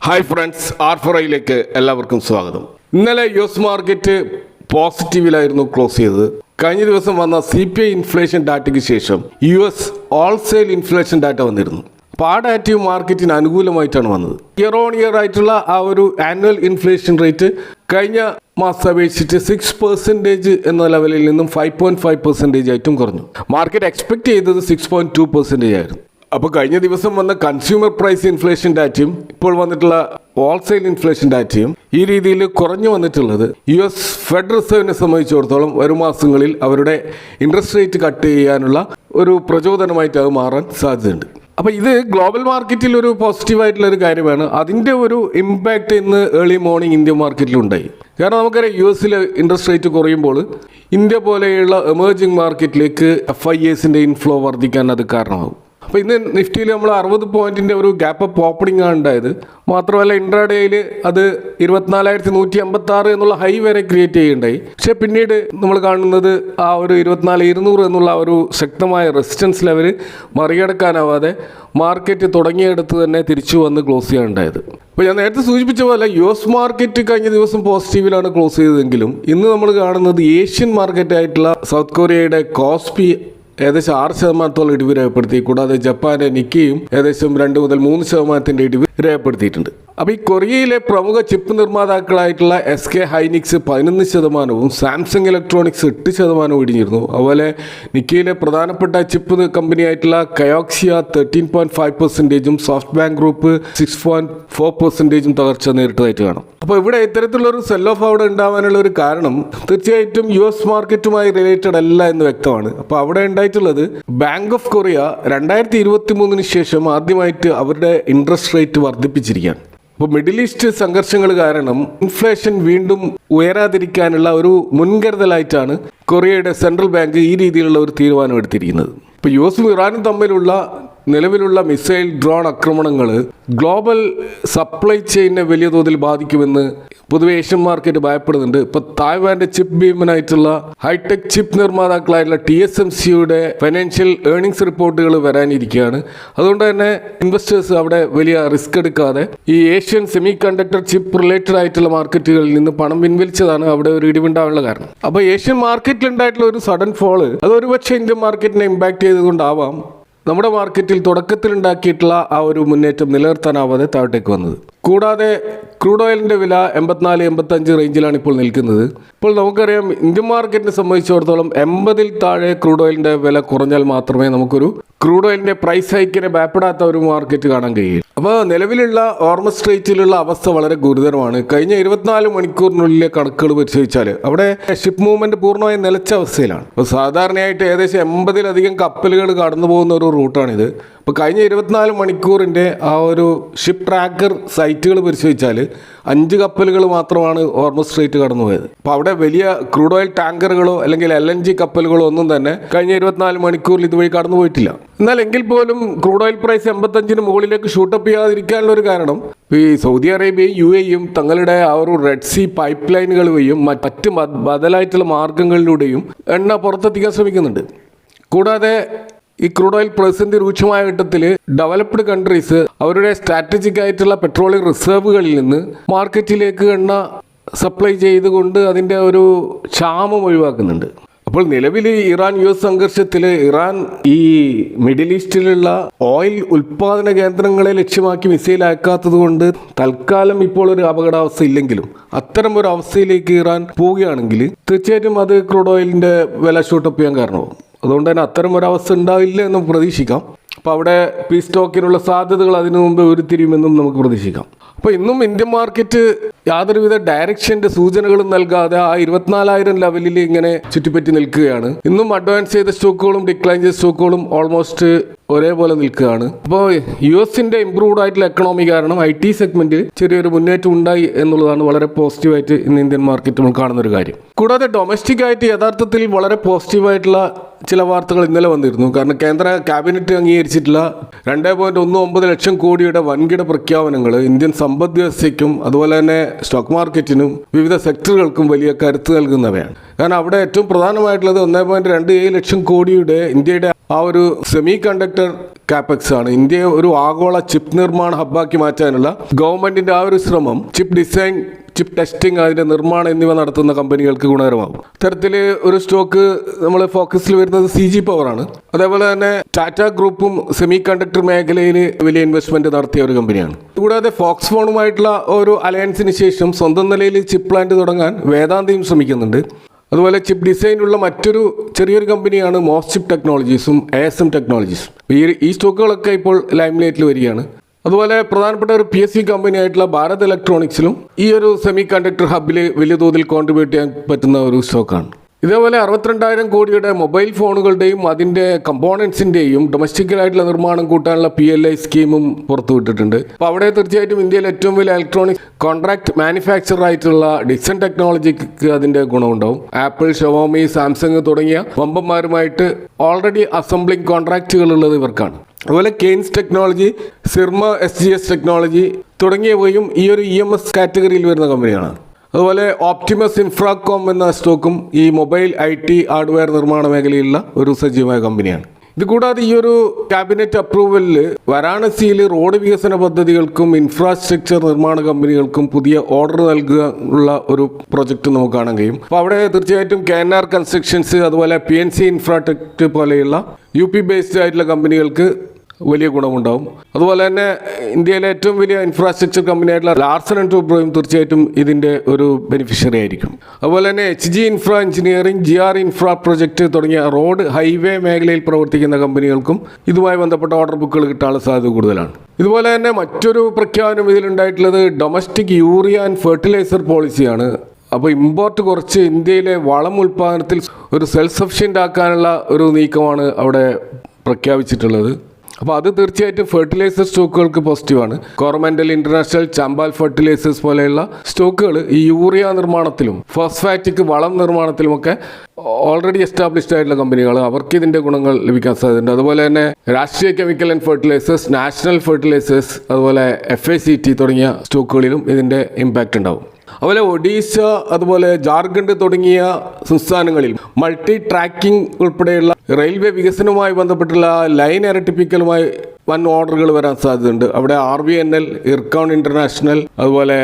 Hi friends, R4iലേക്ക് എല്ലാവർക്കും സ്വാഗതം. ഇന്നലെ US മാർക്കറ്റ് പോസിറ്റീവിലായിരുന്നു ക്ലോസ് ചെയ്തത്. കഴിഞ്ഞ ദിവസം വന്ന CPI ഇൻഫ്ലേഷൻ ഡാറ്റയ്ക്ക് ശേഷം US ഹോൾസെയിൽ ഇൻഫ്ലേഷൻ ഡാറ്റ വന്നിരുന്നു. അപ്പോൾ ആ ഡാറ്റയും മാർക്കറ്റിന് അനുകൂലമായിട്ടാണ് വന്നത്. ഇയർ ഓൺ ഇയർ ആയിട്ടുള്ള ആ ഒരു ആനുവൽ ഇൻഫ്ലേഷൻ റേറ്റ് കഴിഞ്ഞ മാസം അപേക്ഷിച്ച് 6% എന്ന ലെവലിൽ നിന്നും 5.5% ആയിട്ടും കുറഞ്ഞു. മാർക്കറ്റ് എക്സ്പെക്ട് ചെയ്തത് 6.2% ആയിരുന്നു. അപ്പോൾ കഴിഞ്ഞ ദിവസം വന്ന കൺസ്യൂമർ പ്രൈസ് ഇൻഫ്ലേഷൻ ഡാറ്റയും ഇപ്പോൾ വന്നിട്ടുള്ള ഹോൾസെയിൽ ഇൻഫ്ലേഷൻ ഡാറ്റയും ഈ രീതിയിൽ കുറഞ്ഞു വന്നിട്ടുള്ളത് US ഫെഡ് റിസർവിനെ സംബന്ധിച്ചിടത്തോളം വരും മാസങ്ങളിൽ അവരുടെ ഇൻട്രസ്റ്റ് റേറ്റ് കട്ട് ചെയ്യാനുള്ള ഒരു പ്രചോദനമായിട്ട് അത് മാറാൻ സാധ്യതയുണ്ട്. അപ്പോൾ ഇത് ഗ്ലോബൽ മാർക്കറ്റിൽ ഒരു പോസിറ്റീവായിട്ടുള്ള ഒരു കാര്യമാണ്. അതിൻ്റെ ഒരു ഇമ്പാക്റ്റ് ഇന്ന് ഏർലി മോർണിംഗ് ഇന്ത്യൻ മാർക്കറ്റിലുണ്ടായി. കാരണം നമുക്കറിയാം US ഇൻട്രസ്റ്റ് റേറ്റ് കുറയുമ്പോൾ ഇന്ത്യ പോലെയുള്ള എമേർജിംഗ് മാർക്കറ്റിലേക്ക് FIAസിൻ്റെ ഇൻഫ്ലോ വർദ്ധിക്കാൻ അത് കാരണമാകും. അപ്പോൾ ഇന്ന് നിഫ്റ്റിയിൽ നമ്മൾ 60 പോയിന്റിൻ്റെ ഒരു ഗ്യാപ്പ് അപ്പ് ഓപ്പണിംഗ് ആണ് ഉണ്ടായത്. മാത്രമല്ല ഇൻട്രാഡേയിൽ അത് 24,156 എന്നുള്ള ഹൈ വരെ ക്രിയേറ്റ് ചെയ്യുകയുണ്ടായി. പക്ഷേ പിന്നീട് നമ്മൾ കാണുന്നത് ആ ഒരു 24,200 എന്നുള്ള ഒരു ശക്തമായ റെസിസ്റ്റൻസ് ലെവൽ മറികടക്കാനാവാതെ മാർക്കറ്റ് തുടങ്ങിയെടുത്ത് തന്നെ തിരിച്ചു വന്ന് ക്ലോസ് ചെയ്യാനുണ്ടായത്. അപ്പോൾ ഞാൻ നേരത്തെ സൂചിപ്പിച്ച പോലെ US മാർക്കറ്റ് കഴിഞ്ഞ ദിവസം പോസിറ്റീവിലാണ് ക്ലോസ് ചെയ്തതെങ്കിലും ഇന്ന് നമ്മൾ കാണുന്നത് ഏഷ്യൻ മാർക്കറ്റായിട്ടുള്ള സൗത്ത് കൊറിയയുടെ കോസ്പി ഏകദേശം 6% ഇടിവ് രേഖപ്പെടുത്തി. കൂടാതെ ജപ്പാന്റെ നിക്കയും ഏകദേശം 2 മുതൽ 3% ഇടിവ് രേഖപ്പെടുത്തിയിട്ടുണ്ട്. അപ്പോൾ ഈ കൊറിയയിലെ പ്രമുഖ ചിപ്പ് നിർമ്മാതാക്കളായിട്ടുള്ള SK ഹൈനിക്സ് 11%, സാംസങ് ഇലക്ട്രോണിക്സ് 8% ഇടിഞ്ഞിരുന്നു. അതുപോലെ നിക്കയിലെ പ്രധാനപ്പെട്ട ചിപ്പ് കമ്പനിയായിട്ടുള്ള കയോക്സിയ 13.5%, സോഫ്റ്റ് ബാങ്ക് ഗ്രൂപ്പ് 6.4% തകർച്ച നേരിട്ടതായിട്ട് കാണാം. അപ്പോൾ ഇവിടെ ഇത്തരത്തിലുള്ളൊരു സെൽ ഓഫ് അവിടെ ഉണ്ടാവാനുള്ള ഒരു കാരണം തീർച്ചയായിട്ടും US മാർക്കറ്റുമായി റിലേറ്റഡ് അല്ല എന്ന് വ്യക്തമാണ്. അപ്പോൾ അവിടെ ഉണ്ടായിട്ടുള്ളത് ബാങ്ക് ഓഫ് കൊറിയ 2023 ശേഷം ആദ്യമായിട്ട് അവരുടെ ഇൻട്രസ്റ്റ് റേറ്റ് വർദ്ധിപ്പിച്ചിരിക്കുകയാണ്. അപ്പോൾ മിഡിൽ ഈസ്റ്റ് സംഘർഷങ്ങൾ കാരണം ഇൻഫ്ലേഷൻ വീണ്ടും ഉയരാതിരിക്കാനുള്ള ഒരു മുൻകരുതലായിട്ടാണ് കൊറിയയുടെ സെൻട്രൽ ബാങ്ക് ഈ രീതിയിലുള്ള ഒരു തീരുമാനം എടുത്തിരിക്കുന്നത്. ഇപ്പോൾ US ഇറാനും തമ്മിലുള്ള നിലവിലുള്ള മിസൈൽ ഡ്രോൺ ആക്രമണങ്ങൾ ഗ്ലോബൽ സപ്ലൈ ചെയിനെ വലിയ തോതിൽ ബാധിക്കുമെന്ന് പൊതുവെ ഏഷ്യൻ മാർക്കറ്റ് ഭയപ്പെടുന്നുണ്ട്. ഇപ്പോൾ തായ്വാന്റെ ചിപ്പ് ഭീമനായിട്ടുള്ള ഹൈടെക് ചിപ്പ് നിർമ്മാതാക്കളായിട്ടുള്ള TSMCയുടെ ഫൈനാൻഷ്യൽ ഏർണിംഗ്സ് റിപ്പോർട്ടുകൾ വരാനിരിക്കുകയാണ്. അതുകൊണ്ട് തന്നെ ഇൻവെസ്റ്റേഴ്സ് അവിടെ വലിയ റിസ്ക് എടുക്കാതെ ഈ Asian semi conductor chip related ആയിട്ടുള്ള മാർക്കറ്റുകളിൽ നിന്ന് പണം പിൻവലിച്ചതാണ് അവിടെ ഒരു ഇടിവുണ്ടാവാനുള്ള കാരണം. അപ്പോൾ ഏഷ്യൻ മാർക്കറ്റിൽ ഉണ്ടായിട്ടുള്ള ഒരു സഡൻ ഫോള് അത് ഒരുപക്ഷെ ഇന്ത്യൻ മാർക്കറ്റിനെ ഇമ്പാക്ട് ചെയ്തുകൊണ്ടാവാം നമ്മുടെ മാർക്കറ്റിൽ തുടക്കത്തിൽ ഉണ്ടാക്കിയിട്ടുള്ള ആ ഒരു മുന്നേറ്റം നിലനിർത്താനാവാതെ താഴേക്ക് വന്നത്. കൂടാതെ ക്രൂഡ് ഓയിലിൻ്റെ വില 84-85 റേഞ്ചിലാണ് ഇപ്പോൾ നിൽക്കുന്നത്. ഇപ്പോൾ നമുക്കറിയാം ഇന്ത്യൻ മാർക്കറ്റിനെ സംബന്ധിച്ചിടത്തോളം 80-ൽ താഴെ ക്രൂഡ് ഓയിലിൻ്റെ വില കുറഞ്ഞാൽ മാത്രമേ നമുക്കൊരു ക്രൂഡ് ഓയിലിൻ്റെ പ്രൈസ് ഹൈക്കിനെ ഭയപ്പെടാത്ത ഒരു മാർക്കറ്റ് കാണാൻ കഴിയും. അപ്പോൾ നിലവിലുള്ള ഹോർമസ് സ്ട്രെയ്റ്റിലുള്ള അവസ്ഥ വളരെ ഗുരുതരമാണ്. കഴിഞ്ഞ 24 മണിക്കൂറിനുള്ളിലെ കണക്കുകൾ പരിശോധിച്ചാൽ അവിടെ ഷിപ്പ് മൂവ്മെൻറ്റ് പൂർണ്ണമായും നിലച്ച അവസ്ഥയിലാണ്. അപ്പോൾ സാധാരണയായിട്ട് ഏകദേശം 80-ലധികം കപ്പലുകൾ കടന്നു പോകുന്ന ഒരു റൂട്ടാണിത്. അപ്പോൾ കഴിഞ്ഞ 24 മണിക്കൂറിൻ്റെ ആ ഒരു ഷിപ്പ് ട്രാക്കർ സൈറ്റുകൾ പരിശോധിച്ചാൽ 5 കപ്പലുകൾ മാത്രമാണ് ഹോർമസ് സ്ട്രെയ്റ്റ് കടന്നുപോയത്. അപ്പോൾ അവിടെ വലിയ ക്രൂഡ് ഓയിൽ ടാങ്കറുകളോ അല്ലെങ്കിൽ LNG കപ്പലുകളോ ഒന്നും തന്നെ കഴിഞ്ഞ 24 മണിക്കൂറിൽ ഇതുവഴി കടന്നുപോയിട്ടില്ല. എന്നാൽ എങ്കിൽ പോലും ക്രൂഡ് ഓയിൽ പ്രൈസ് 85-ന് മുകളിലേക്ക് ഷൂട്ടപ്പ് ചെയ്യാതിരിക്കാനുള്ള ഒരു കാരണം ഈ സൗദി അറേബ്യയും UAEയും തങ്ങളുടെ ആ ഒരു റെഡ് സീ പൈപ്പ് ലൈനുകൾ വഴിയും മറ്റ് ബദലായിട്ടുള്ള മാർഗങ്ങളിലൂടെയും എണ്ണ പുറത്തെത്തിക്കാൻ ശ്രമിക്കുന്നുണ്ട്. കൂടാതെ ഈ ക്രൂഡ് ഓയിൽ പ്രതിസന്ധി രൂക്ഷമായ ഘട്ടത്തിൽ ഡെവലപ്ഡ് കൺട്രീസ് അവരുടെ സ്ട്രാറ്റജിക് ആയിട്ടുള്ള പെട്രോളിയം റിസർവുകളിൽ നിന്ന് മാർക്കറ്റിലേക്ക് എണ്ണ സപ്ലൈ ചെയ്തുകൊണ്ട് അതിൻ്റെ ഒരു ക്ഷാമം ഒഴിവാക്കുന്നുണ്ട്. അപ്പോൾ നിലവിൽ ഇറാൻ US സംഘർഷത്തിൽ ഇറാൻ ഈ മിഡിൽ ഈസ്റ്റിലുള്ള ഓയിൽ ഉൽപ്പാദന കേന്ദ്രങ്ങളെ ലക്ഷ്യമാക്കി മിസൈൽ അയക്കാത്തത് കൊണ്ട് തൽക്കാലം ഇപ്പോൾ ഒരു അപകടാവസ്ഥ ഇല്ലെങ്കിലും അത്തരം ഒരു അവസ്ഥയിലേക്ക് ഇറാൻ പോവുകയാണെങ്കിൽ തീർച്ചയായിട്ടും അത് ക്രൂഡ് ഓയിലിൻ്റെ വില ഷൂട്ടപ്പ് ചെയ്യാൻ കാരണമാകും. അതുകൊണ്ട് തന്നെ അത്തരം ഒരവസ്ഥ ഉണ്ടാവില്ല എന്ന് പ്രതീക്ഷിക്കാം. അപ്പോൾ അവിടെ പീസ് സ്റ്റോക്കിനുള്ള സാധ്യതകൾ അതിനു മുമ്പ് ഉരുത്തിരിയുമെന്നും നമുക്ക് പ്രതീക്ഷിക്കാം. അപ്പോൾ ഇന്നും ഇന്ത്യൻ മാർക്കറ്റ് യാതൊരുവിധ ഡയറക്ഷൻ്റെ സൂചനകളും നൽകാതെ ആ 24,000 ലെവലിൽ ഇങ്ങനെ ചുറ്റിപ്പറ്റി നിൽക്കുകയാണ്. ഇന്നും അഡ്വാൻസ് ചെയ്ത സ്റ്റോക്കുകളും ഡിക്ലൈൻ ചെയ്ത സ്റ്റോക്കുകളും ഓൾമോസ്റ്റ് ഒരേപോലെ നിൽക്കുകയാണ്. അപ്പോൾ US-ന്റെ ഇംപ്രൂവ്ഡ് ആയിട്ടുള്ള എക്കണോമി കാരണം IT സെഗ്മെന്റിൽ ചെറിയൊരു മുന്നേറ്റം ഉണ്ടായി എന്നുള്ളതാണ് വളരെ പോസിറ്റീവായിട്ട് ഇന്ന് ഇന്ത്യൻ മാർക്കറ്റ് നമ്മൾ കാണുന്ന ഒരു കാര്യം. കൂടാതെ ഡൊമസ്റ്റിക് ആയിട്ട് യഥാർത്ഥത്തിൽ വളരെ പോസിറ്റീവായിട്ടുള്ള ചില വാർത്തകൾ ഇന്നലെ വന്നിരുന്നു. കാരണം കേന്ദ്ര ക്യാബിനറ്റ് അംഗീകരിച്ചിട്ടുള്ള 2.19 ലക്ഷം കോടിയുടെ വൻകിട പ്രഖ്യാപനങ്ങൾ ഇന്ത്യൻ സമ്പദ് വ്യവസ്ഥയ്ക്കും അതുപോലെ തന്നെ സ്റ്റോക്ക് മാർക്കറ്റിനും വിവിധ സെക്ടറുകൾക്കും വലിയ കരുത്ത് നൽകുന്നവയാണ്. കാരണം അവിടെ ഏറ്റവും പ്രധാനമായിട്ടുള്ളത് 1.27 ലക്ഷം കോടിയുടെ ഇന്ത്യയുടെ ആ ഒരു സെമി കണ്ടക്ടർ കാപ്പക്സ് ആണ്. ഇന്ത്യയെ ഒരു ആഗോള ചിപ്പ് നിർമ്മാണ ഹബ്ബാക്കി മാറ്റാനുള്ള ഗവൺമെന്റിന്റെ ആ ഒരു ശ്രമം ചിപ്പ് ഡിസൈൻ, ചിപ്പ് ടെസ്റ്റിംഗ്, അതിന്റെ നിർമ്മാണം എന്നിവ നടത്തുന്ന കമ്പനികൾക്ക് ഗുണകരമാകും. ഇത്തരത്തിൽ ഒരു സ്റ്റോക്ക് നമ്മൾ ഫോക്കസിൽ വരുന്നത് CG പവർ ആണ്. അതേപോലെ തന്നെ ടാറ്റ ഗ്രൂപ്പും സെമി കണ്ടക്ടർ മേഖലയിൽ വലിയ ഇൻവെസ്റ്റ്മെന്റ് നടത്തിയ ഒരു കമ്പനിയാണ്. കൂടാതെ ഫോക്സ്കോണുമായിട്ടുള്ള ഒരു അലയൻസിന് ശേഷം സ്വന്തം നിലയിൽ ചിപ്പ് പ്ലാന്റ് തുടങ്ങാൻ വേദാന്തയും ശ്രമിക്കുന്നുണ്ട്. അതുപോലെ ചിപ്പ് ഡിസൈനുള്ള മറ്റൊരു ചെറിയൊരു കമ്പനിയാണ് മോസ് ചിപ്പ് ടെക്നോളജീസും ASM ടെക്നോളജീസും. ഈ സ്റ്റോക്കുകളൊക്കെ ഇപ്പോൾ ലൈംലൈറ്റിൽ വരികയാണ്. അതുപോലെ പ്രധാനപ്പെട്ട ഒരു PSU കമ്പനി ആയിട്ടുള്ള ഭാരത് ഇലക്ട്രോണിക്സിലും ഈ ഒരു സെമി കണ്ടക്ടർ ഹബിൽ വലിയ തോതിൽ കോൺട്രിബ്യൂട്ട് ചെയ്യാൻ പറ്റുന്ന ഒരു സ്റ്റോക്കാണ്. ഇതേപോലെ 62,000 കോടിയുടെ മൊബൈൽ ഫോണുകളുടെയും അതിൻ്റെ കമ്പോണൻസിൻ്റെയും ഡൊമസ്റ്റിക്കലായിട്ടുള്ള നിർമ്മാണം കൂട്ടാനുള്ള PLI സ്കീമും പുറത്തുവിട്ടിട്ടുണ്ട്. അപ്പോൾ അവിടെ തീർച്ചയായിട്ടും ഇന്ത്യയിൽ ഏറ്റവും വലിയ ഇലക്ട്രോണിക് കോൺട്രാക്ട് മാനുഫാക്ചറർ ആയിട്ടുള്ള ഡിക്സൺ ടെക്നോളജിക്ക് അതിൻ്റെ ഗുണമുണ്ടാവും. ആപ്പിൾ, ഷവോമി, സാംസങ് തുടങ്ങിയ വമ്പന്മാരുമായിട്ട് ഓൾറെഡി അസംബ്ലിംഗ് കോൺട്രാക്റ്റുകൾ ഉള്ളത് ഇവർക്കാണ്. അതുപോലെ Kaynes technology, Syrma SGS technology തുടങ്ങിയവയും ഈ ഒരു EMS കാറ്റഗറിയിൽ വരുന്ന കമ്പനിയാണ്. അതുപോലെ ഓപ്റ്റിമസ് ഇൻഫ്രാകോം എന്ന സ്റ്റോക്കും ഈ മൊബൈൽ IT ഹാർഡ്വെയർ നിർമ്മാണ മേഖലയിലുള്ള ഒരു സജീവമായ കമ്പനിയാണ്. ഇതുകൂടാതെ ഈ ഒരു ക്യാബിനറ്റ് അപ്രൂവലിൽ വാരാണസിയിൽ റോഡ് വികസന പദ്ധതികൾക്കും ഇൻഫ്രാസ്ട്രക്ചർ നിർമ്മാണ കമ്പനികൾക്കും പുതിയ ഓർഡർ നൽകുക ഉള്ള ഒരു പ്രൊജക്റ്റ് നമുക്ക് കാണാൻ കഴിയും. അപ്പോൾ അവിടെ തീർച്ചയായിട്ടും KNR കൺസ്ട്രക്ഷൻസ്, അതുപോലെ PNC ഇൻഫ്രാടെക് പോലെയുള്ള UP ബേസ്ഡ് ആയിട്ടുള്ള കമ്പനികൾക്ക് വലിയ ഗുണമുണ്ടാവും. അതുപോലെ തന്നെ ഇന്ത്യയിലെ ഏറ്റവും വലിയ ഇൻഫ്രാസ്ട്രക്ചർ കമ്പനിയായിട്ടുള്ള ലാർസൻ ആൻഡ് ടൂബ്രോയും തീർച്ചയായിട്ടും ഇതിൻ്റെ ഒരു ബെനിഫിഷ്യറി ആയിരിക്കും. അതുപോലെ തന്നെ HG infra engineering, GR infra project തുടങ്ങിയ റോഡ് ഹൈവേ മേഖലയിൽ പ്രവർത്തിക്കുന്ന കമ്പനികൾക്കും ഇതുമായി ബന്ധപ്പെട്ട ഓർഡർ ബുക്കുകൾ കിട്ടാനുള്ള സാധ്യത കൂടുതലാണ്. ഇതുപോലെ തന്നെ മറ്റൊരു പ്രഖ്യാപനം ഇതിലുണ്ടായിട്ടുള്ളത് ഡൊമസ്റ്റിക് യൂറിയ ആൻഡ് ഫെർട്ടിലൈസർ പോളിസിയാണ്. അപ്പോൾ ഇമ്പോർട്ട് കുറച്ച് ഇന്ത്യയിലെ വളം ഉൽപ്പാദനത്തിൽ ഒരു സെൽഫ് സഫിഷ്യൻ്റ് ആക്കാനുള്ള ഒരു നീക്കമാണ് അവിടെ പ്രഖ്യാപിച്ചിട്ടുള്ളത്. അപ്പോൾ അത് തീർച്ചയായിട്ടും ഫെർട്ടിലൈസർ സ്റ്റോക്കുകൾക്ക് പോസിറ്റീവാണ്. കോറമൻഡൽ ഇന്റർനാഷണൽ, ചാമ്പാൽ ഫെർട്ടിലൈസേഴ്സ് പോലെയുള്ള സ്റ്റോക്കുകൾ ഈ യൂറിയ നിർമ്മാണത്തിലും ഫോസ്ഫാറ്റിക് വളം നിർമ്മാണത്തിലുമൊക്കെ ഓൾറെഡി എസ്റ്റാബ്ലിഷ്ഡ് ആയിട്ടുള്ള കമ്പനികൾ, അവർക്ക് ഇതിൻ്റെ ഗുണങ്ങൾ ലഭിക്കാൻ സാധ്യതയുണ്ട്. അതുപോലെ തന്നെ Rashtriya chemical and fertilizers, national fertilizers, അതുപോലെ FACT തുടങ്ങിയ സ്റ്റോക്കുകളിലും ഇതിൻ്റെ ഇമ്പാക്റ്റ് ഉണ്ടാവും. അതുപോലെ ഒഡീഷ, അതുപോലെ ജാർഖണ്ഡ് തുടങ്ങിയ സംസ്ഥാനങ്ങളിൽ മൾട്ടി ട്രാക്കിംഗ് ഉൾപ്പെടെയുള്ള റെയിൽവേ വികസനവുമായി ബന്ധപ്പെട്ടുള്ള ലൈൻ ഇരട്ടിപ്പിക്കലുമായി വൻ ഓർഡറുകൾ വരാൻ സാധ്യതയുണ്ട്. അവിടെ RVNL, ഇർക്കോൺ ഇന്റർനാഷണൽ, അതുപോലെ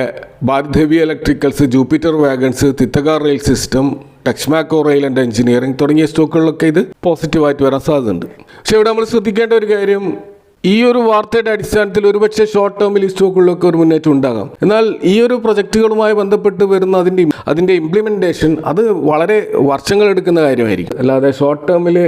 Bharat heavy electricals, Jupiter wagons, Titagarh rail system, Texmaco rail and engineering തുടങ്ങിയ സ്റ്റോക്കുകളിലൊക്കെ ഇത് പോസിറ്റീവായിട്ട് വരാൻ സാധ്യതയുണ്ട്. പക്ഷേ ഇവിടെ നമ്മൾ ശ്രദ്ധിക്കേണ്ട ഒരു കാര്യം, ഈ ഒരു വാർത്തയുടെ അടിസ്ഥാനത്തിൽ ഒരുപക്ഷെ ഷോർട്ട് ടേമിൽ ഈ സ്റ്റോക്കുകളിലൊക്കെ ഒരു മുന്നേറ്റം ഉണ്ടാകാം. എന്നാൽ ഈ ഒരു പ്രൊജക്റ്റുകളുമായി ബന്ധപ്പെട്ട് വരുന്ന അതിൻ്റെ ഇംപ്ലിമെൻറ്റേഷൻ അത് വളരെ വർഷങ്ങൾ എടുക്കുന്ന കാര്യമായിരിക്കും. അല്ലാതെ ഷോർട്ട് ടേമിൽ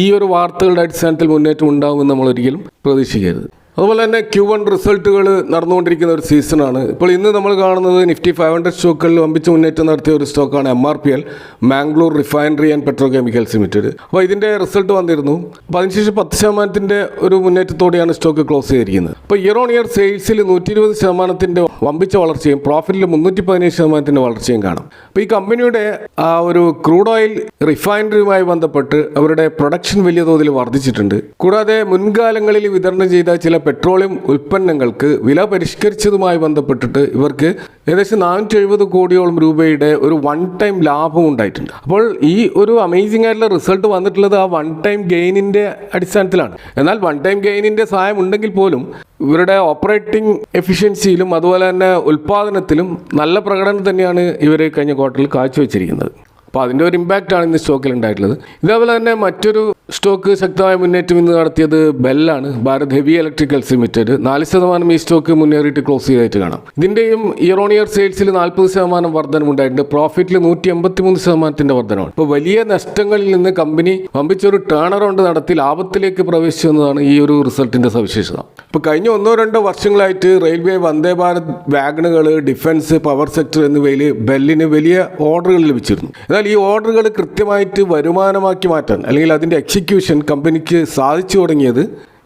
ഈ ഒരു വാർത്തകളുടെ അടിസ്ഥാനത്തിൽ മുന്നേറ്റം ഉണ്ടാകുമെന്ന് നമ്മൾ ഒരിക്കലും പ്രതീക്ഷിക്കരുത്. അതുപോലെ തന്നെ Q1 റിസൾട്ടുകൾ നടന്നുകൊണ്ടിരിക്കുന്ന ഒരു സീസണാണ്. ഇപ്പോൾ ഇന്ന് നമ്മൾ കാണുന്നത് നിഫ്റ്റി 500 സ്റ്റോക്കുകളിൽ വമ്പിച്ച മുന്നേറ്റം നടത്തിയ ഒരു സ്റ്റോക്കാണ് MRPL, Mangalore refinery and petrochemicals limited. അപ്പോൾ ഇതിൻ്റെ റിസൾട്ട് വന്നിരുന്നു. അപ്പോൾ അതിനുശേഷം 10% ഒരു മുന്നേറ്റത്തോടെയാണ് സ്റ്റോക്ക് ക്ലോസ് ചെയ്തിരിക്കുന്നത്. അപ്പോൾ ഇയർ ഓൺ ഇയർ സെയിൽസിൽ 120% വമ്പിച്ച വളർച്ചയും പ്രോഫിറ്റിൽ 315% വളർച്ചയും കാണാം. അപ്പോൾ ഈ കമ്പനിയുടെ ആ ഒരു ക്രൂഡ് ഓയിൽ റിഫൈനറിയുമായി ബന്ധപ്പെട്ട് അവരുടെ പ്രൊഡക്ഷൻ വലിയ തോതിൽ വർദ്ധിച്ചിട്ടുണ്ട്. കൂടാതെ മുൻകാലങ്ങളിൽ വിതരണം ചെയ്ത ചില പെട്രോളിയം ഉൽപ്പന്നങ്ങൾക്ക് വില പരിഷ്കരിച്ചതുമായി ബന്ധപ്പെട്ടിട്ട് ഇവർക്ക് ഏകദേശം 470 കോടിയോളം രൂപയുടെ ഒരു വൺ ടൈം ലാഭം ഉണ്ടായിട്ടുണ്ട്. അപ്പോൾ ഈ ഒരു അമേസിംഗ് ആയിട്ടുള്ള റിസൾട്ട് വന്നിട്ടുള്ളത് ആ വൺ ടൈം ഗെയിനിൻ്റെ അടിസ്ഥാനത്തിലാണ്. എന്നാൽ വൺ ടൈം ഗെയിനിൻ്റെ സഹായം ഉണ്ടെങ്കിൽ പോലും ഇവരുടെ ഓപ്പറേറ്റിംഗ് എഫിഷ്യൻസിയിലും അതുപോലെ തന്നെ ഉൽപ്പാദനത്തിലും നല്ല പ്രകടനം തന്നെയാണ് ഇവർ കഴിഞ്ഞ ക്വാർട്ടറിൽ കാഴ്ചവെച്ചിരിക്കുന്നത്. അപ്പോൾ അതിൻ്റെ ഒരു ഇമ്പാക്റ്റാണ് ഇന്ന് സ്റ്റോക്കിൽ ഉണ്ടായിട്ടുള്ളത്. ഇതേപോലെ തന്നെ മറ്റൊരു സ്റ്റോക്ക് ശക്തമായ മുന്നേറ്റം ഇന്ന് നടത്തിയത് ബെല്ലാണ്, ഭാരത് ഹെവി ഇലക്ട്രിക്കൽസ് ലിമിറ്റഡ്. 4% ഈ സ്റ്റോക്ക് മുന്നേറിയിട്ട് ക്ലോസ് ചെയ്തായിട്ട് കാണാം. ഇതിൻ്റെയും ഇയർ ഓൺ ഇയർ സെയിൽസിൽ 40% വർധനമുണ്ടായിട്ടുണ്ട്. പ്രോഫിറ്റിൽ 183% വർധനമാണ്. ഇപ്പോൾ വലിയ നഷ്ടങ്ങളിൽ നിന്ന് കമ്പനി വമ്പിച്ചൊരു ടേൺ അറൗണ്ട് നടത്തി ലാഭത്തിലേക്ക് പ്രവേശിച്ചു എന്നതാണ് ഈ ഒരു റിസൾട്ടിൻ്റെ സവിശേഷത. ഇപ്പോൾ കഴിഞ്ഞ 1-2 വർഷങ്ങളായിട്ട് railway, Vande Bharat വാഗണുകൾ, defence, power sector എന്നിവയിൽ ബെല്ലിന് വലിയ ഓർഡറുകൾ ലഭിച്ചിരുന്നു. എന്നാൽ ഈ ഓർഡറുകൾ കൃത്യമായിട്ട് വരുമാനമാക്കി മാറ്റാൻ അല്ലെങ്കിൽ അതിൻ്റെ എക്സിക്യൂഷൻ കമ്പനിക്ക് സാധിച്ചു തുടങ്ങിയത്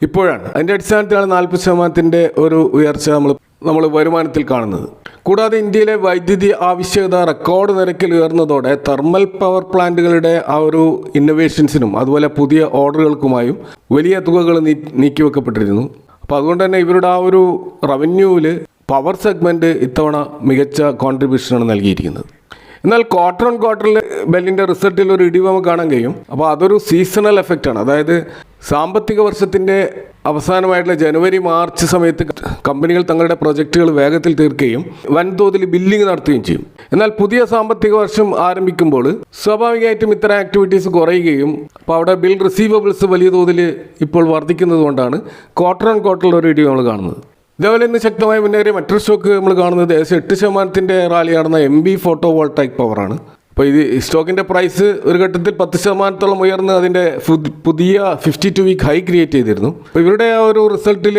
ഇപ്പോഴാണ്. അതിൻ്റെ അടിസ്ഥാനത്തിലാണ് 40% ഒരു ഉയർച്ച നമ്മൾ വരുമാനത്തിൽ കാണുന്നത്. കൂടാതെ ഇന്ത്യയിലെ വൈദ്യുതി ആവശ്യകത റെക്കോർഡ് നിരക്കിൽ ഉയർന്നതോടെ തെർമൽ പവർ പ്ലാന്റുകളുടെ ആ ഒരു ഇന്നൊവേഷൻസിനും അതുപോലെ പുതിയ ഓർഡറുകൾക്കുമായും വലിയ തുകകൾ നീക്കിവെക്കപ്പെട്ടിരുന്നു. അപ്പോൾ അതുകൊണ്ട് തന്നെ ഇവരുടെ ആ ഒരു റവന്യൂവിൽ പവർ സെഗ്മെൻറ്റ് ഇത്തവണ മികച്ച കോൺട്രിബ്യൂഷനാണ് നൽകിയിരിക്കുന്നത്. എന്നാൽ ക്വാർട്ടർ ഓൺ ക്വാർട്ടറിൽ ബെല്ലിൻ്റെ റിസൾട്ടിൽ ഒരു ഇടിവ് നമുക്ക് കാണാൻ കഴിയും. അപ്പോൾ അതൊരു സീസണൽ എഫക്റ്റാണ്. അതായത് സാമ്പത്തിക വർഷത്തിൻ്റെ അവസാനമായിട്ടുള്ള ജനുവരി മാർച്ച് സമയത്ത് കമ്പനികൾ തങ്ങളുടെ പ്രൊജക്റ്റുകൾ വേഗത്തിൽ തീർക്കുകയും വൻതോതിൽ ബില്ലിംഗ് നടത്തുകയും ചെയ്യും. എന്നാൽ പുതിയ സാമ്പത്തിക വർഷം ആരംഭിക്കുമ്പോൾ സ്വാഭാവികമായിട്ടും ഇത്തരം ആക്ടിവിറ്റീസ് കുറയുകയും അപ്പോൾ അവിടെ ബിൽ റിസീവബിൾസ് വലിയ തോതിൽ ഇപ്പോൾ വർദ്ധിക്കുന്നത് കൊണ്ടാണ് ക്വാർട്ടർ ഓൺ ക്വാർട്ടറിൽ ഒരു ഇടിവ് നമ്മൾ കാണുന്നത്. ഇതേപോലെ ഇന്ന് ശക്തമായി മുന്നേറിയ മറ്റൊരു സ്റ്റോക്ക് നമ്മൾ കാണുന്നത് ഏകദേശം 8% റാലി നടന്ന MB ഫോട്ടോ വോൾട്ടായിക് പവറാണ്. അപ്പോൾ ഇത് സ്റ്റോക്കിൻ്റെ പ്രൈസ് ഒരു ഘട്ടത്തിൽ 10% ഉയർന്ന് അതിൻ്റെ പുതിയ 52 വീക്ക് ഹൈ ക്രിയേറ്റ് ചെയ്തിരുന്നു. അപ്പോൾ ഇവരുടെ ആ ഒരു റിസൾട്ടിൽ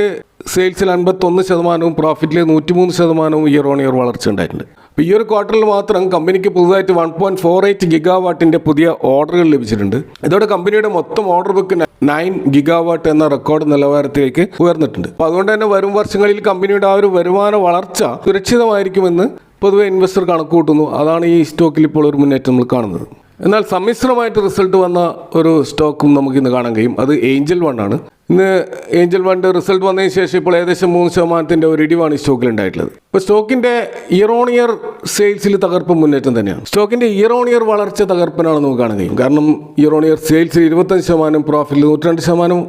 സെയിൽസിൽ 51%, പ്രോഫിറ്റിൽ 103% ഇയർ ഓൺ ഇയർ വളർച്ച ഉണ്ടായിട്ടുണ്ട്. അപ്പോൾ ഈ ഒരു ക്വാർട്ടറിൽ മാത്രം കമ്പനിക്ക് പുതുതായിട്ട് 1.48 ഗിഗാവാട്ടിൻ്റെ പുതിയ ഓർഡറുകൾ ലഭിച്ചിട്ടുണ്ട്. ഇതോടെ കമ്പനിയുടെ മൊത്തം ഓർഡർ ബുക്ക് 9 ഗിഗാവാട്ട് എന്ന റെക്കോർഡ് നിലവാരത്തിലേക്ക് ഉയർന്നിട്ടുണ്ട്. അപ്പോൾ അതുകൊണ്ട് തന്നെ വരും വർഷങ്ങളിൽ കമ്പനിയുടെ ആ ഒരു വരുമാന വളർച്ച സുരക്ഷിതമായിരിക്കുമെന്ന് പൊതുവെ ഇൻവെസ്റ്റർ കണക്ക് കൂട്ടുന്നു. അതാണ് ഈ സ്റ്റോക്കിൽ ഇപ്പോൾ ഒരു മുന്നേറ്റം നമ്മൾ കാണുന്നത്. എന്നാൽ സമ്മിശ്രമായിട്ട് റിസൾട്ട് വന്ന ഒരു സ്റ്റോക്കും നമുക്കിന്ന് കാണാൻ കഴിയും. അത് ഏഞ്ചൽ വൺ ആണ്. ഇന്ന് ഏഞ്ചൽ വണ്ണിൻ്റെ റിസൾട്ട് വന്നതിന് ശേഷം ഇപ്പോൾ ഏകദേശം 3% ഒരു ഇടിവാണ് ഈ സ്റ്റോക്കിൽ ഉണ്ടായിട്ടുള്ളത്. ഇപ്പോൾ സ്റ്റോക്കിൻ്റെ ഇയർ ഓൺ ഇയർ സെയിൽസിൽ തകർപ്പ് മുന്നേറ്റം തന്നെയാണ്. സ്റ്റോക്കിൻ്റെ ഇയർ ഓൺ ഇയർ വളർച്ച തകർപ്പനാണ് നമുക്ക് കാണാൻ കഴിയും. കാരണം ഇയർ ഓൺ ഇയർ സെയിൽസിൽ 25%, പ്രോഫിറ്റിൽ 102%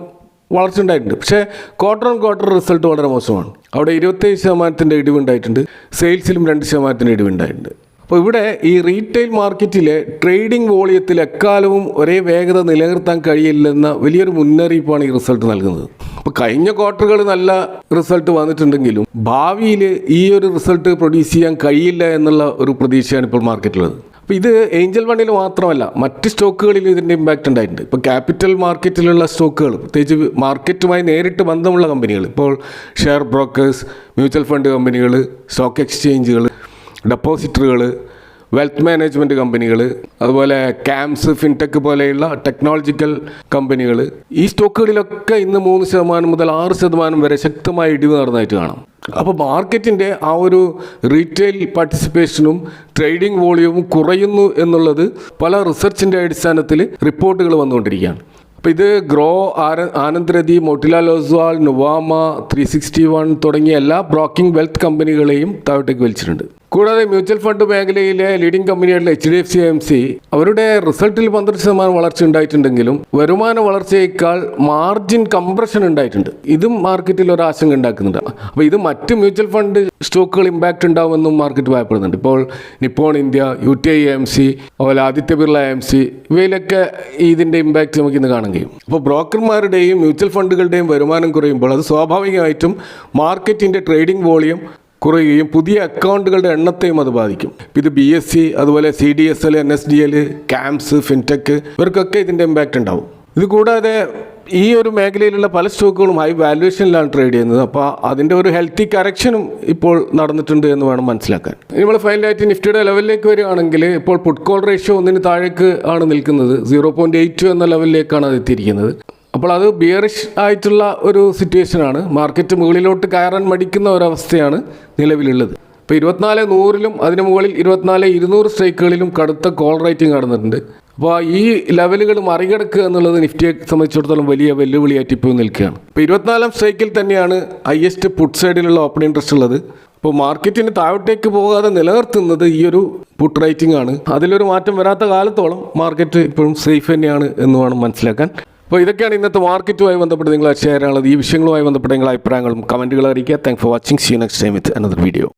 വളർച്ച ഉണ്ടായിട്ടുണ്ട്. പക്ഷേ ക്വാർട്ടർ ഓൺ ക്വാർട്ടർ റിസൾട്ട് വളരെ മോശമാണ്. അവിടെ 27% ഇടിവുണ്ടായിട്ടുണ്ട്, സെയിൽസിലും 2% ഇടിവുണ്ടായിട്ടുണ്ട്. അപ്പോൾ ഇവിടെ ഈ റീറ്റെയിൽ മാർക്കറ്റിലെ ട്രേഡിംഗ് വോളിയത്തിൽ എക്കാലവും ഒരേ വേഗത നിലനിർത്താൻ കഴിയില്ലെന്ന വലിയൊരു മുന്നറിയിപ്പാണ് ഈ റിസൾട്ട് നൽകുന്നത്. അപ്പോൾ കഴിഞ്ഞ ക്വാർട്ടറുകൾ നല്ല റിസൾട്ട് വന്നിട്ടുണ്ടെങ്കിലും ഭാവിയിൽ ഈ ഒരു റിസൾട്ട് പ്രൊഡ്യൂസ് ചെയ്യാൻ കഴിയില്ല എന്നുള്ള ഒരു പ്രതീക്ഷയാണ് ഇപ്പോൾ മാർക്കറ്റിലുള്ളത്. അപ്പോൾ ഇത് ഏഞ്ചൽ വണ്ണിൽ മാത്രമല്ല മറ്റ് സ്റ്റോക്കുകളിൽ ഇതിൻ്റെ ഇമ്പാക്റ്റ് ഉണ്ടായിട്ടുണ്ട്. ഇപ്പോൾ ക്യാപിറ്റൽ മാർക്കറ്റിലുള്ള സ്റ്റോക്കുകൾ, പ്രത്യേകിച്ച് മാർക്കറ്റുമായി നേരിട്ട് ബന്ധമുള്ള കമ്പനികൾ, ഇപ്പോൾ ഷെയർ ബ്രോക്കേഴ്സ്, മ്യൂച്വൽ ഫണ്ട് കമ്പനികൾ, സ്റ്റോക്ക് എക്സ്ചേഞ്ചുകൾ, ഡെപ്പോസിറ്ററുകൾ, വെൽത്ത് മാനേജ്മെൻറ്റ് കമ്പനികൾ, അതുപോലെ ക്യാംസ്, ഫിൻടെക് പോലെയുള്ള ടെക്നോളജിക്കൽ കമ്പനികൾ, ഈ സ്റ്റോക്കുകളിലൊക്കെ ഇന്ന് 3% മുതൽ 6% വരെ ശക്തമായ ഇടിവ് നടന്നതായിട്ട് കാണാം. അപ്പോൾ മാർക്കറ്റിൻ്റെ ആ ഒരു റീറ്റെയിൽ പാർട്ടിസിപ്പേഷനും ട്രേഡിംഗ് വോളിയവും കുറയുന്നു എന്നുള്ളത് പല റിസർച്ചിൻ്റെ അടിസ്ഥാനത്തിൽ റിപ്പോർട്ടുകൾ വന്നുകൊണ്ടിരിക്കുകയാണ്. അപ്പോൾ ഇത് ഗ്രോ, ആനന്ദ് രഥി, മോട്ടിലാൽ ഒസ്വാൾ, നുവാമ, 361 തുടങ്ങിയ എല്ലാ ബ്രോക്കിംഗ് വെൽത്ത് കമ്പനികളെയും താഴോട്ടേക്ക് വലിച്ചിട്ടുണ്ട്. കൂടാതെ മ്യൂച്വൽ ഫണ്ട് മേഖലയിലെ ലീഡിംഗ് കമ്പനിയായിട്ടുള്ള HDFC AMC അവരുടെ റിസൾട്ടിൽ 12% വളർച്ച ഉണ്ടായിട്ടുണ്ടെങ്കിലും വരുമാന വളർച്ചയേക്കാൾ മാർജിൻ കംപ്രഷൻ ഉണ്ടായിട്ടുണ്ട്. ഇതും മാർക്കറ്റിൽ ഒരു ആശങ്ക ഉണ്ടാക്കുന്നുണ്ട്. അപ്പോൾ ഇത് മറ്റ് മ്യൂച്വൽ ഫണ്ട് സ്റ്റോക്കുകൾ ഇമ്പാക്റ്റ് ഉണ്ടാവുമെന്നും മാർക്കറ്റ് ഭയപ്പെടുന്നുണ്ട്. ഇപ്പോൾ നിപ്പോൺ ഇന്ത്യ, UTI AMC, അതുപോലെ ആദിത്യ ബിർള AMC ഇവയിലൊക്കെ ഇതിൻ്റെ ഇമ്പാക്റ്റ് നമുക്ക് ഇന്ന് കാണാൻ കഴിയും. അപ്പോൾ ബ്രോക്കർമാരുടെയും മ്യൂച്വൽ ഫണ്ടുകളുടെയും വരുമാനം കുറയുമ്പോൾ അത് സ്വാഭാവികമായിട്ടും മാർക്കറ്റിൻ്റെ ട്രേഡിംഗ് വോളിയം കുറയുകയും പുതിയ അക്കൗണ്ടുകളുടെ എണ്ണത്തെയും അത് ബാധിക്കും. ഇത് BSE, അതുപോലെ CDSL, NSDL, ക്യാംസ്, ഫിൻടെക് ഇവർക്കൊക്കെ ഇതിൻ്റെ ഇമ്പാക്റ്റ് ഉണ്ടാവും. ഇത് കൂടാതെ ഈ ഒരു മേഖലയിലുള്ള പല സ്റ്റോക്കുകളും ഹൈ വാല്യുവേഷനിലാണ് ട്രേഡ് ചെയ്യുന്നത്. അപ്പോൾ അതിൻ്റെ ഒരു ഹെൽത്തി കറക്ഷനും ഇപ്പോൾ നടന്നിട്ടുണ്ട് എന്ന് വേണം മനസ്സിലാക്കാൻ. നമ്മൾ ഫൈനലായിട്ട് നിഫ്റ്റിയുടെ ലെവലിലേക്ക് വരികയാണെങ്കിൽ ഇപ്പോൾ പുട്ട് കോൾ റേഷ്യോ 1 താഴേക്ക് ആണ് നിൽക്കുന്നത്. 0.82 എന്ന ലെവലിലേക്കാണ് അത് എത്തിയിരിക്കുന്നത്. അപ്പോൾ അത് ബിയറിഷ് ആയിട്ടുള്ള ഒരു സിറ്റുവേഷനാണ്. മാർക്കറ്റ് മുകളിലോട്ട് കയറാൻ മടിക്കുന്ന ഒരവസ്ഥയാണ് നിലവിലുള്ളത്. ഇപ്പോൾ 24,100-ലും അതിന് മുകളിൽ 24,200 സ്ട്രൈക്കുകളിലും കടുത്ത കോൾ റേറ്റിംഗ് നടന്നിട്ടുണ്ട്. അപ്പോൾ ഈ ലെവലുകൾ മറികടക്കുക എന്നുള്ളത് നിഫ്റ്റിയെ സംബന്ധിച്ചിടത്തോളം വലിയ വെല്ലുവിളിയായിട്ട് ഇപ്പോൾ നിൽക്കുകയാണ്. ഇപ്പോൾ 24ാം സ്ട്രൈക്കിൽ തന്നെയാണ് ഹയസ്റ്റ് പുട്ട് സൈഡിലുള്ള ഓപ്പൺ ഇൻട്രസ്റ്റ് ഉള്ളത്. അപ്പോൾ മാർക്കറ്റിന് താഴോട്ടേക്ക് പോകാതെ നിലനിർത്തുന്നത് ഈ ഒരു പുട്ട് റേറ്റിംഗ് ആണ്. അതിലൊരു മാറ്റം വരാത്ത കാലത്തോളം മാർക്കറ്റ് ഇപ്പോഴും സേഫ് തന്നെയാണ് എന്ന് വേണം മനസ്സിലാക്കാൻ. അപ്പോൾ ഇതൊക്കെയാണ് ഇന്നത്തെ മാർക്കറ്റുമായി ബന്ധപ്പെട്ട് നിങ്ങൾ ഷെയർ ചെയ്യാനുള്ളത്. ഈ വിഷയങ്ങളുമായി ബന്ധപ്പെട്ട നിങ്ങളുടെ അഭിപ്രായങ്ങളും കമൻറ്റുകൾ അറിയിക്കുക. Thanks for watching. See you next time with another video.